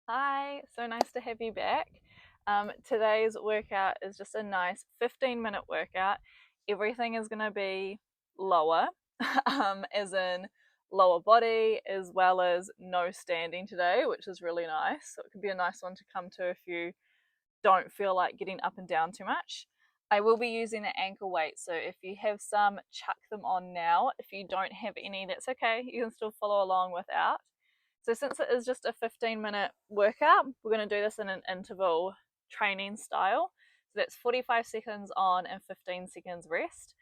Hi, so nice to have you back. Today's workout is just a nice 15-minute workout. Everything is going to be lower, as in lower body, as well as no standing today, which is really nice. So it could be a nice one to come to if you don't feel like getting up and down too much. I will be using the ankle weight, so if you have some, chuck them on now. If you don't have any, that's okay. You can still follow along without. So since it is just a 15-minute workout, we're going to do this in an interval training style. So that's 45 seconds on and 15 seconds rest.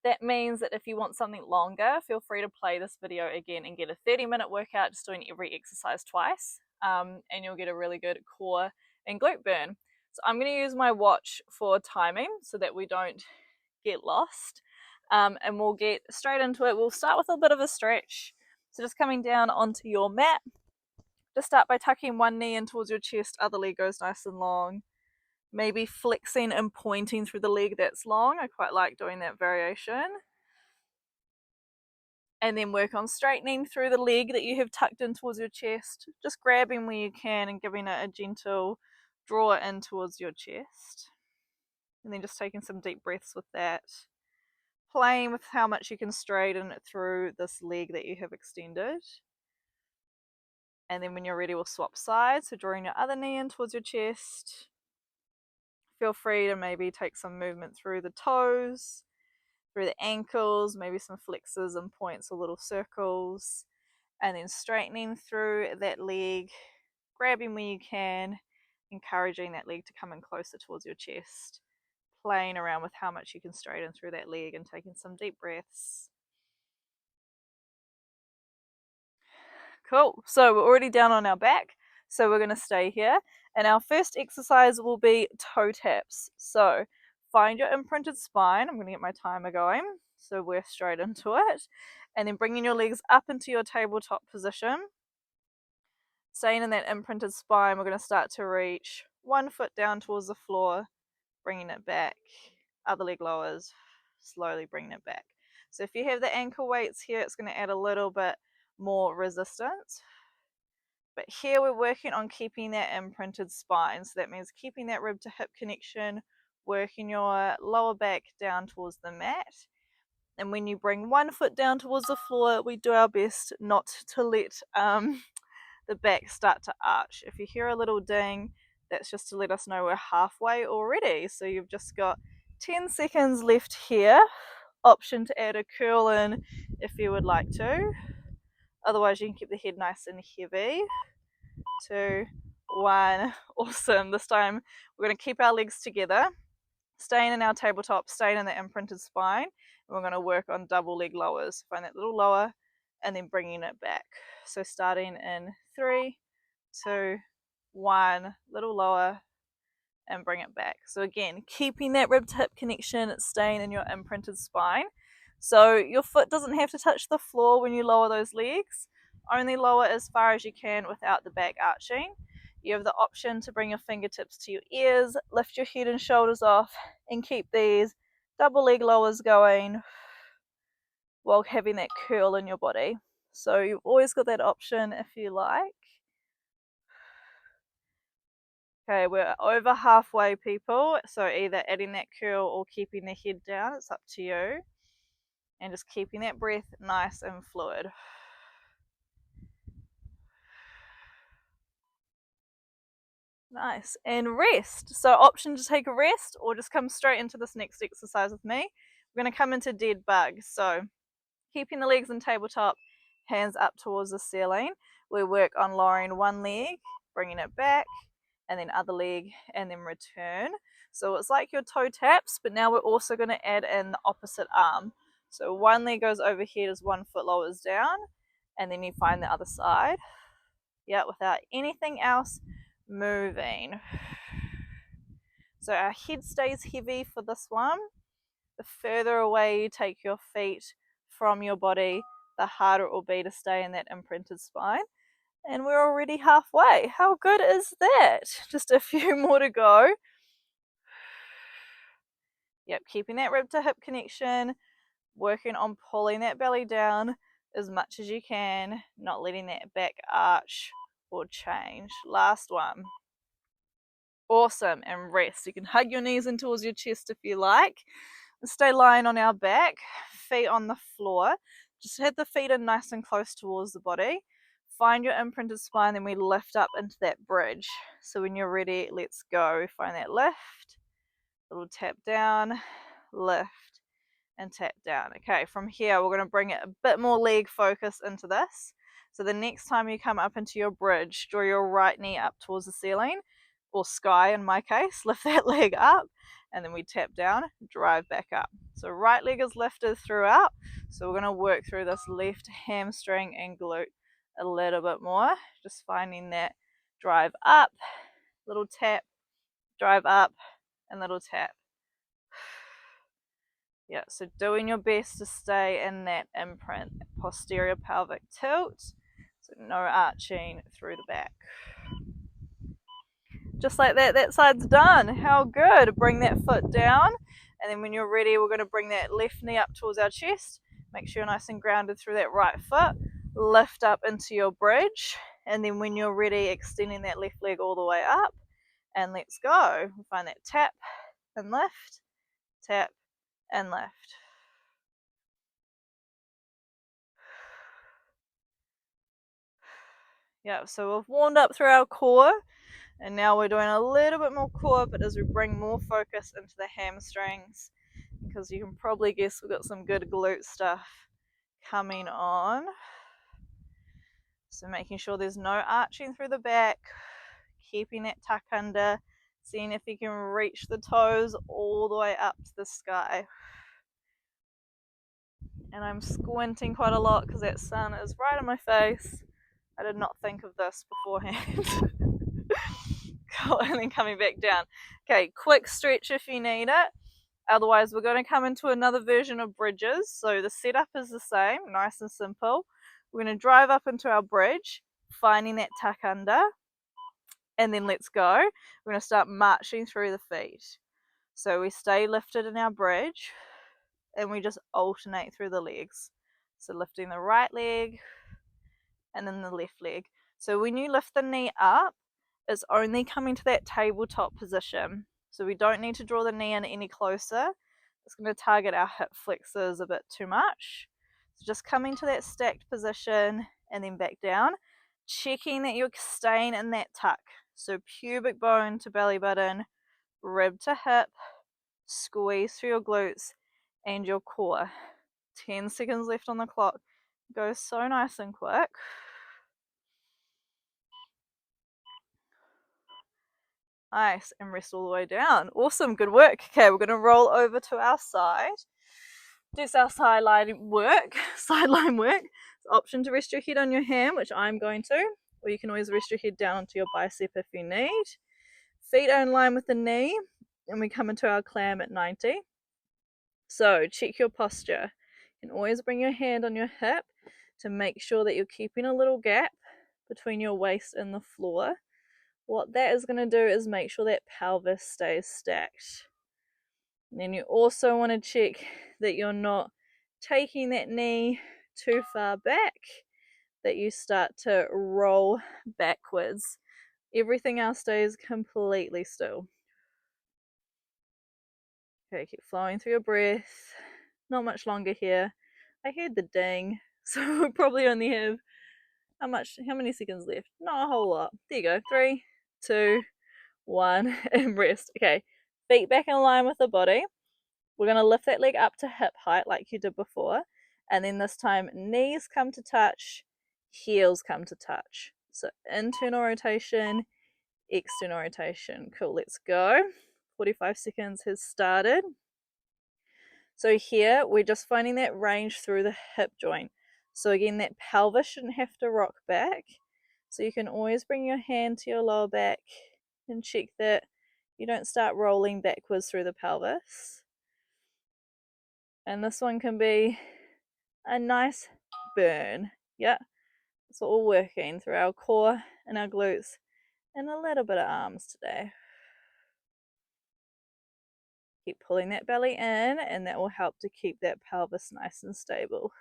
That means that if you want something longer, feel free to play this video again and get a 30-minute workout just doing every exercise twice, and you'll get a really good core and glute burn. So I'm going to use my watch for timing so that we don't get lost, and we'll get straight into it. We'll start with a bit of a stretch. So just coming down onto your mat, just start by tucking one knee in towards your chest, other leg goes nice and long. Maybe flexing and pointing through the leg that's long. I quite like doing that variation. And then work on straightening through the leg that you have tucked in towards your chest. Just grabbing where you can and giving it a gentle draw in towards your chest. And then just taking some deep breaths with that. Playing with how much you can straighten through this leg that you have extended. And then when you're ready, we'll swap sides. So drawing your other knee in towards your chest. Feel free to maybe take some movement through the toes, through the ankles, maybe some flexes and points or little circles. And then straightening through that leg, grabbing where you can, encouraging that leg to come in closer towards your chest. Playing around with how much you can straighten through that leg and taking some deep breaths. Cool. So we're already down on our back, so we're going to stay here. And our first exercise will be toe taps. So find your imprinted spine. I'm going to get my timer going. So we're straight into it. And then bringing your legs up into your tabletop position. Staying in that imprinted spine, we're going to start to reach one foot down towards the floor, bringing it back. Other leg lowers, slowly bringing it back. So if you have the ankle weights here, it's going to add a little bit more resistance. But here we're working on keeping that imprinted spine. So that means keeping that rib to hip connection, working your lower back down towards the mat. And when you bring one foot down towards the floor, we do our best not to let the back start to arch. If you hear a little ding, that's just to let us know we're halfway already. So you've just got 10 seconds left here. Option to add a curl in if you would like to. Otherwise, you can keep the head nice and heavy. 2, 1. Awesome. This time we're going to keep our legs together, staying in our tabletop, staying in the imprinted spine. And we're going to work on double leg lowers. Find that little lower and then bringing it back. So starting in 3, 2, 1, little lower and bring it back. So again, keeping that rib to hip connection, staying in your imprinted spine. So your foot doesn't have to touch the floor when you lower those legs. Only lower as far as you can without the back arching. You have the option to bring your fingertips to your ears, lift your head and shoulders off, and keep these double leg lowers going while having that curl in your body. So you've always got that option if you like. Okay, we're over halfway, people. So either adding that curl or keeping the head down, it's up to you. And just keeping that breath nice and fluid. Nice. And rest. So option to take a rest or just come straight into this next exercise with me. We're going to come into dead bug. So keeping the legs in tabletop, hands up towards the ceiling. We work on lowering one leg, bringing it back, and then other leg, and then return. So it's like your toe taps, but now we're also going to add in the opposite arm. So one leg goes overhead as 1 foot lowers down, and then you find the other side. Yeah, without anything else moving. So our head stays heavy for this one. The further away you take your feet from your body, the harder it will be to stay in that imprinted spine. And we're already halfway. How good is that? Just a few more to go. Yep, keeping that rib to hip connection, working on pulling that belly down as much as you can, not letting that back arch or change. Last one. Awesome, and rest. You can hug your knees in towards your chest if you like. Stay lying on our back, feet on the floor. Just hit the feet in nice and close towards the body. Find your imprinted spine, then we lift up into that bridge. So when you're ready, let's go. Find that lift, little tap down, lift, and tap down. Okay, from here, we're going to bring it a bit more leg focus into this. So the next time you come up into your bridge, draw your right knee up towards the ceiling, or sky in my case, lift that leg up, and then we tap down, drive back up. So right leg is lifted throughout. So we're going to work through this left hamstring and glute a little bit more, just finding that drive up, little tap, drive up, and little tap. Yeah, so doing your best to stay in that imprint, posterior pelvic tilt, so no arching through the back. Just like that, that side's done. How good. Bring that foot down, and then when you're ready, we're going to bring that left knee up towards our chest. Make sure you're nice and grounded through that right foot. Lift up into your bridge, and then when you're ready, extending that left leg all the way up, and let's go. Find that tap and lift, tap and lift. Yeah, so we've warmed up through our core, and now we're doing a little bit more core, but as we bring more focus into the hamstrings, because you can probably guess we've got some good glute stuff coming on. So making sure there's no arching through the back, keeping that tuck under, seeing if you can reach the toes all the way up to the sky. And I'm squinting quite a lot because that sun is right in my face. I did not think of this beforehand. Cool, and then coming back down. Okay, quick stretch if you need it. Otherwise, we're going to come into another version of bridges. So the setup is the same, nice and simple. We're going to drive up into our bridge, finding that tuck under, and then let's go. We're going to start marching through the feet. So we stay lifted in our bridge, and we just alternate through the legs. So lifting the right leg, and then the left leg. So when you lift the knee up, it's only coming to that tabletop position. So we don't need to draw the knee in any closer. It's going to target our hip flexors a bit too much. So just coming to that stacked position and then back down, checking that you're staying in that tuck. So pubic bone to belly button, rib to hip, squeeze through your glutes and your core. 10 seconds left on the clock. Goes so nice and quick. Nice, and rest all the way down. Awesome, good work. Okay, we're going to roll over to our side. Do our sideline work. Sideline work. It's an option to rest your head on your hand, which I'm going to, or you can always rest your head down onto your bicep if you need. Feet are in line with the knee, and we come into our clam at 90. So check your posture. You can always bring your hand on your hip to make sure that you're keeping a little gap between your waist and the floor. What that is going to do is make sure that pelvis stays stacked. And then you also want to check that you're not taking that knee too far back, that you start to roll backwards. Everything else stays completely still. Okay, keep flowing through your breath. Not much longer here. I heard the ding, so we probably only have how many seconds left? Not a whole lot. There you go. 3, 2, 1, and rest. Okay, feet back in line with the body. We're going to lift that leg up to hip height like you did before, and then this time knees come to touch, heels come to touch. So internal rotation, external rotation. Cool, let's go. 45 seconds has started. So here we're just finding that range through the hip joint. So again, that pelvis shouldn't have to rock back. So you can always bring your hand to your lower back and check that you don't start rolling backwards through the pelvis. And this one can be a nice burn. Yeah, it's all working through our core and our glutes and a little bit of arms today. Keep pulling that belly in, and that will help to keep that pelvis nice and stable.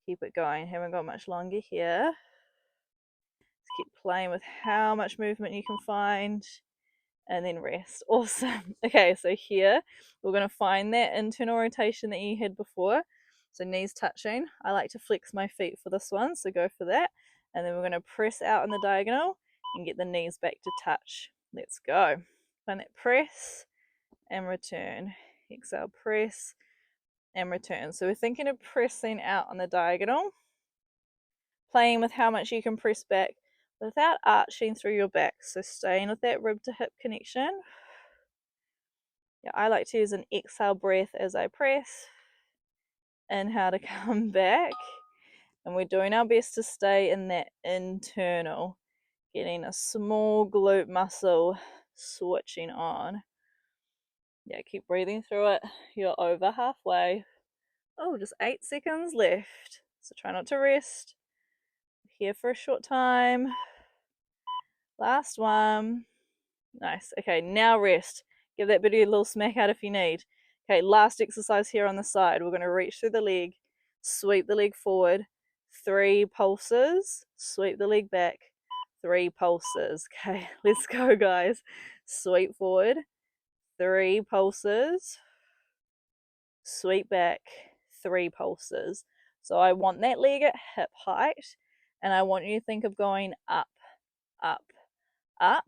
Keep it going. Haven't got much longer here. keep playing with how much movement you can find, and then rest. Awesome. Okay, so here we're going to find that internal rotation that you had before. So knees touching. I like to flex my feet for this one, so go for that. And then we're going to press out in the diagonal and get the knees back to touch. Let's go. Find that press and return. Exhale, press and return. So we're thinking of pressing out on the diagonal, playing with how much you can press back without arching through your back. So staying with that rib to hip connection. Yeah, I like to use an exhale breath as I press. Inhale to come back. And we're doing our best to stay in that internal, getting a small glute muscle switching on. Yeah, keep breathing through it. You're over halfway. Oh, just 8 seconds left. So try not to rest. Here for a short time. Last one. Nice. Okay, now rest. Give that booty a little smack out if you need. Okay, last exercise here on the side. We're going to reach through the leg, sweep the leg forward, 3 pulses, sweep the leg back, 3 pulses. Okay, let's go, guys. Sweep forward, 3 pulses, sweep back, 3 pulses. So I want that leg at hip height, and I want you to think of going up, up, up,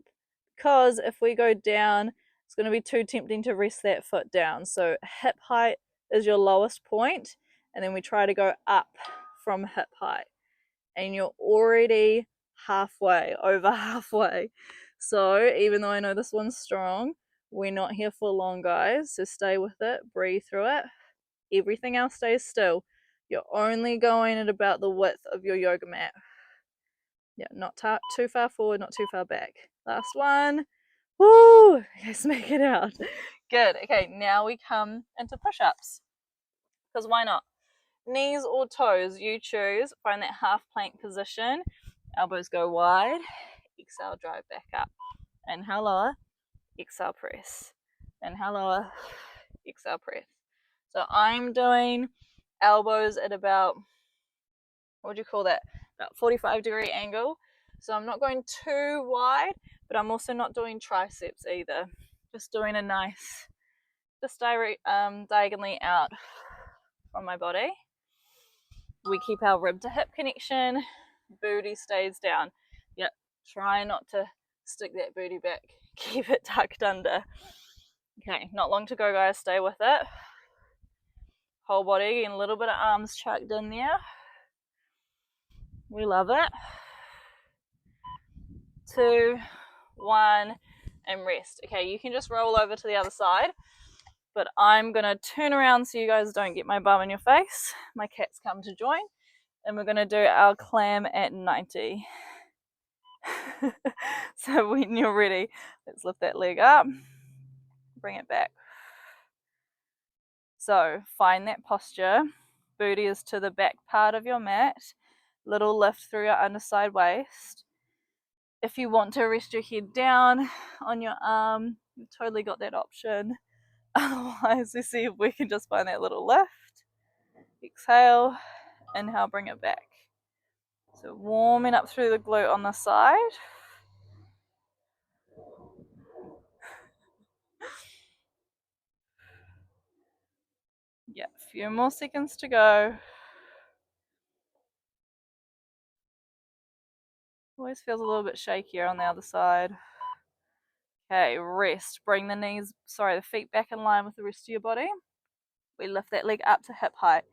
because if we go down, it's going to be too tempting to rest that foot down. So hip height is your lowest point, and then we try to go up from hip height, and you're already halfway, over halfway. So even though I know this one's strong, we're not here for long, guys. So stay with it, breathe through it. Everything else stays still. You're only going at about the width of your yoga mat. Yeah, not too far forward, not too far back. Last one. Woo! Let's make it out. Good. Okay, now we come into push-ups. Because why not? Knees or toes, you choose. Find that half plank position. Elbows go wide. Exhale, drive back up. Inhale, lower. Exhale, press. Inhale, lower. Exhale, press. So I'm doing elbows at about, what would you call that? About 45-degree angle. So I'm not going too wide, but I'm also not doing triceps either. Just doing a nice, just diagonally out from my body. We keep our rib to hip connection, booty stays down. Yep, try not to stick that booty back. Keep it tucked under. Okay, not long to go, guys. Stay with it. Whole body and a little bit of arms chucked in there. We love it. 2, 1, and rest. Okay, you can just roll over to the other side, but I'm gonna turn around so you guys don't get my bum in your face. My cat's come to join, and we're gonna do our clam at 90. So when you're ready, let's lift that leg up, bring it back. So find that posture. Booty is to the back part of your mat. Little lift through your underside waist. If you want to rest your head down on your arm, you've totally got that option. Otherwise, we see if we can just find that little lift. Exhale, inhale, bring it back. So warming up through the glute on the side. Yeah, a few more seconds to go. Always feels a little bit shakier on the other side. Okay, rest. Bring the feet back in line with the rest of your body. We lift that leg up to hip height.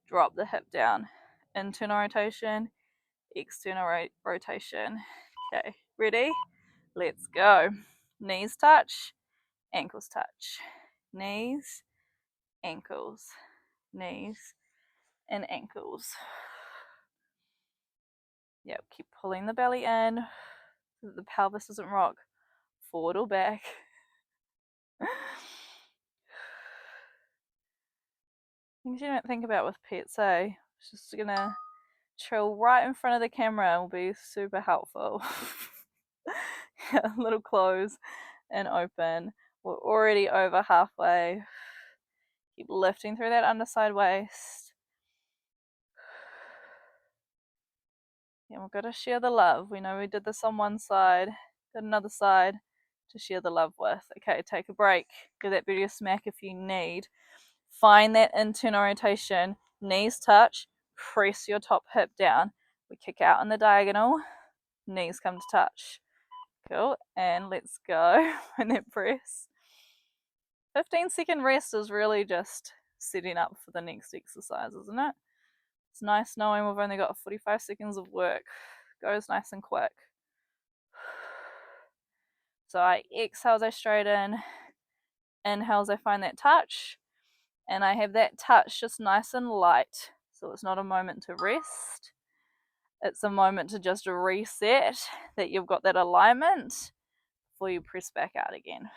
Drop the hip down. Internal rotation, external rotation. Okay, ready? Let's go. Knees touch, ankles touch. Knees, ankles, knees, and ankles. Yep, keep pulling the belly in so that the pelvis doesn't rock forward or back. Things you don't think about with pets, eh? It's just gonna chill right in front of the camera will be super helpful. Yeah, a little close and open. We're already over halfway. Keep lifting through that underside waist. And we've got to share the love. We know we did this on one side, got another side to share the love with. Okay, take a break. Give that booty a smack if you need. Find that internal rotation. Knees touch. Press your top hip down. We kick out on the diagonal. Knees come to touch. Cool. And let's go. And that press. 15-second rest is really just setting up for the next exercise, isn't it? It's nice knowing we've only got 45 seconds of work. Goes nice and quick. So I exhale as I straighten, inhale as I find that touch, and I have that touch just nice and light. So it's not a moment to rest. It's a moment to just reset that you've got that alignment before you press back out again.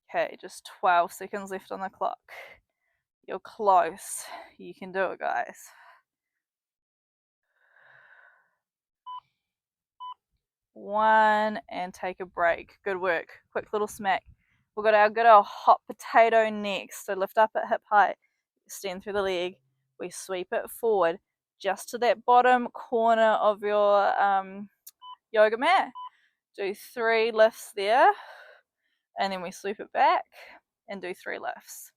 Okay, just 12 seconds left on the clock. You're close. You can do it, guys. One, and take a break. Good work. Quick little smack. We've got our good old hot potato next. So lift up at hip height, extend through the leg. We sweep it forward just to that bottom corner of your yoga mat. Do 3 lifts there, and then we sweep it back and do 3 lifts.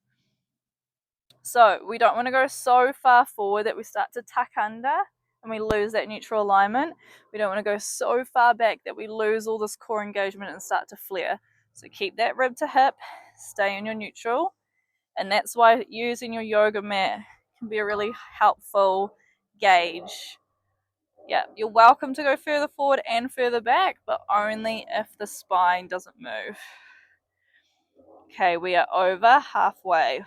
So we don't want to go so far forward that we start to tuck under and we lose that neutral alignment. We don't want to go so far back that we lose all this core engagement and start to flare. So keep that rib to hip, stay in your neutral, and that's why using your yoga mat can be a really helpful gauge. Yeah, you're welcome to go further forward and further back, but only if the spine doesn't move. Okay, we are over halfway.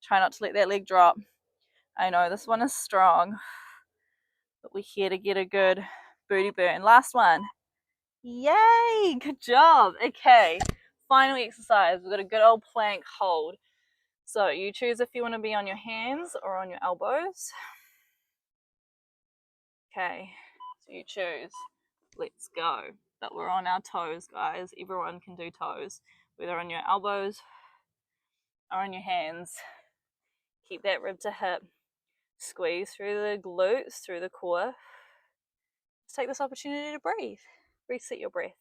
Try not to let that leg drop. I know this one is strong, but we're here to get a good booty burn. Last one. Yay, good job. Okay, final exercise. We've got a good old plank hold. So you choose if you want to be on your hands or on your elbows. Okay, so you choose. Let's go. But we're on our toes, guys. Everyone can do toes, whether on your elbows or on your hands. Keep that rib to hip. Squeeze through the glutes, through the core. Just take this opportunity to breathe. Reset your breath.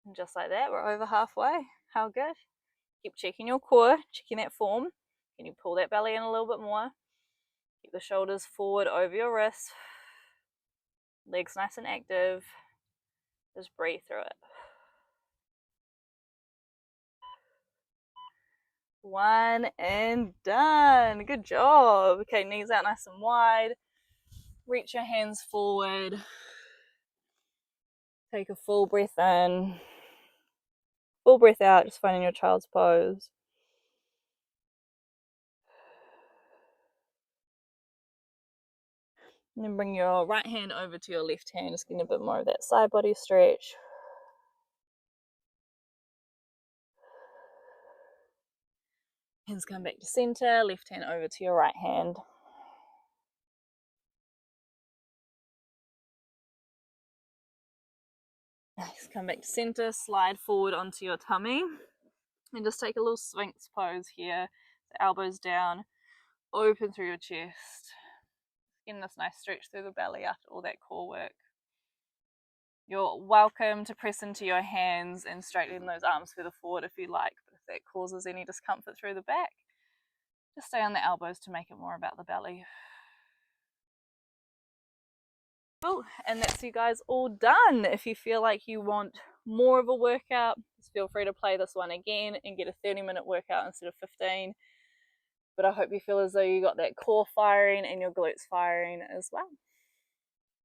And just like that, we're over halfway. How good? Keep checking your core, checking that form. Can you pull that belly in a little bit more? Keep the shoulders forward over your wrists. Legs nice and active. Just breathe through it. 1 and done. Good job. Okay, knees out nice and wide. Reach your hands forward. Take a full breath in. Full breath out, just finding your child's pose. And then bring your right hand over to your left hand, just getting a bit more of that side body stretch. Hands come back to center, left hand over to your right hand. Nice, come back to center, slide forward onto your tummy. And just take a little Sphinx pose here. The elbows down, open through your chest. Getting this nice stretch through the belly after all that core work. You're welcome to press into your hands and straighten those arms further forward if you like, but if that causes any discomfort through the back, just stay on the elbows to make it more about the belly. Cool, and that's you guys all done. If you feel like you want more of a workout, just feel free to play this one again and get a 30-minute workout instead of 15. But I hope you feel as though you got that core firing and your glutes firing as well.